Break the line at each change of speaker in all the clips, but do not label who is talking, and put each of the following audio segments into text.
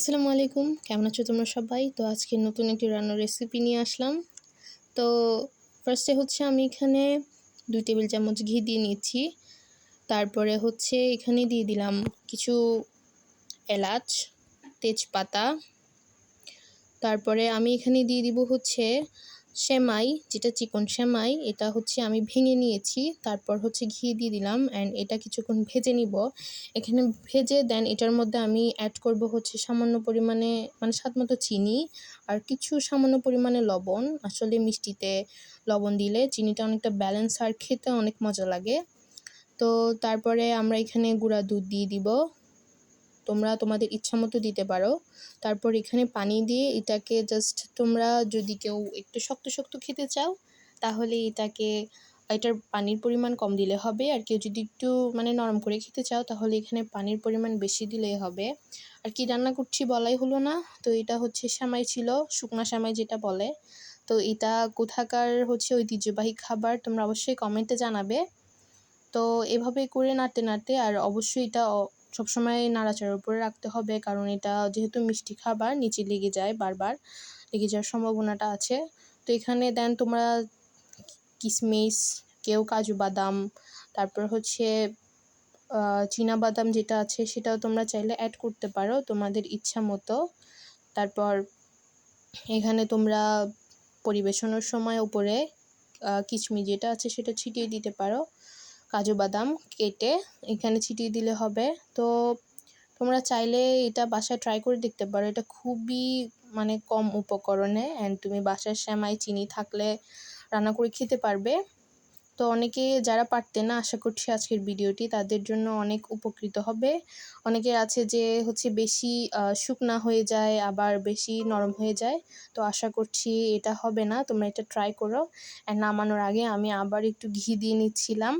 আসসালামু আলাইকুম। কেমন আছো তোমরা সবাই? তো আজকে নতুন একটি রান্নার রেসিপি নিয়ে আসলাম। তো ফার্স্টে হচ্ছে আমি এখানে ২ টেবিল চামচ ঘি দিয়ে নিচ্ছি। তারপরে হচ্ছে এখানে দিয়ে দিলাম কিছু এলাচ, তেজপাতা। তারপরে আমি এখানে দিয়ে দিব হচ্ছে সেমাই, যেটা চিকন সেমাই, এটা হচ্ছে আমি ভেঙে নিয়েছি। তারপর হচ্ছে ঘি দিয়ে দিলাম অ্যান্ড এটা কিছুক্ষণ ভেজে নিব। এখানে ভেজে দেন এটার মধ্যে আমি অ্যাড করব হচ্ছে সামান্য পরিমাণে মানে স্বাদমতো চিনি আর কিছু সামান্য পরিমাণে লবণ। আসলে মিষ্টিতে লবণ দিলে চিনিটা অনেকটা ব্যালেন্স আর খেতে অনেক মজা লাগে। তো তারপরে আমরা এখানে গুঁড়া দুধ দিয়ে দিব। তোমরা তোমাদের ইচ্ছামতো দিতে পারো। তারপর এখানে পানি দিয়ে এটাকে জাস্ট তোমরা যদি কেউ একটু শক্ত, শক্ত খেতে চাও তাহলে এটার পানির পরিমাণ কম দিলে হবে। আর কেউ যদি একটু মানে নরম করে খেতে চাও তাহলে এখানে পানির পরিমাণ বেশি দিলেই হবে। আর কি রান্না করছি বলাই হলো না। তো এটা হচ্ছে সেমাই ছিল, শুকনা সেমাই যেটা বলে। তো এটা কোথাকার হচ্ছে ঐতিহ্যবাহী খাবার তোমরা অবশ্যই কমেন্টে জানাবে। তো এভাবে করে নাড়তে, নাড়তে আর অবশ্যই এটা সবসময় নাড়াচাড়ার উপরে রাখতে হবে, কারণ এটা যেহেতু মিষ্টি খাবার নিচে লেগে যায়, বারবার লেগে যাওয়ার সম্ভাবনাটা আছে। তো এখানে দেন তোমরা কিশমিশ, কেউ কাজু বাদাম, তারপর হচ্ছে চিনাবাদাম যেটা আছে সেটাও তোমরা চাইলে অ্যাড করতে পারো তোমাদের ইচ্ছা মতো। তারপর এখানে তোমরা পরিবেশনের সময় উপরে কিশমিশ যেটা আছে সেটা ছিটিয়ে দিতে পারো। কাজু বাদাম কেটে এখানে ছিটিয়ে দিলে হবে। তো তোমরা চাইলে এটা বাসায় ট্রাই করে দেখতে পারো। এটা খুবই মানে কম উপকরণে অ্যান্ড তুমি বাসায় সেমাই, চিনি থাকলে রান্না করে খেতে পারবে। তো অনেকে যারা পারতেন না, আশা করছি আজকের ভিডিওটি তাদের জন্য অনেক উপকৃত হবে। অনেকের আছে যে হচ্ছে বেশি শুকনা হয়ে যায়, আবার বেশি নরম হয়ে যায়। তো আশা করছি এটা হবে না। তোমরা এটা ট্রাই করো। অ্যান্ড নামানোর আগে আমি আবার একটু ঘি দিয়ে নিচ্ছিলাম।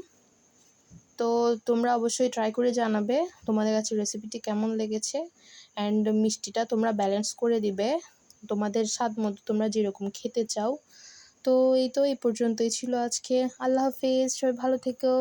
তো তোমরা অবশ্যই ট্রাই করে জানাবে তোমাদের কাছে রেসিপিটি কেমন লেগেছে। অ্যান্ড মিষ্টিটা তোমরা ব্যালেন্স করে দিবে তোমাদের স্বাদ মতো, তোমরা যেরকম খেতে চাও। তো এই পর্যন্তই ছিল আজকে। আল্লাহ হাফেজ, সবাই ভালো থেকো।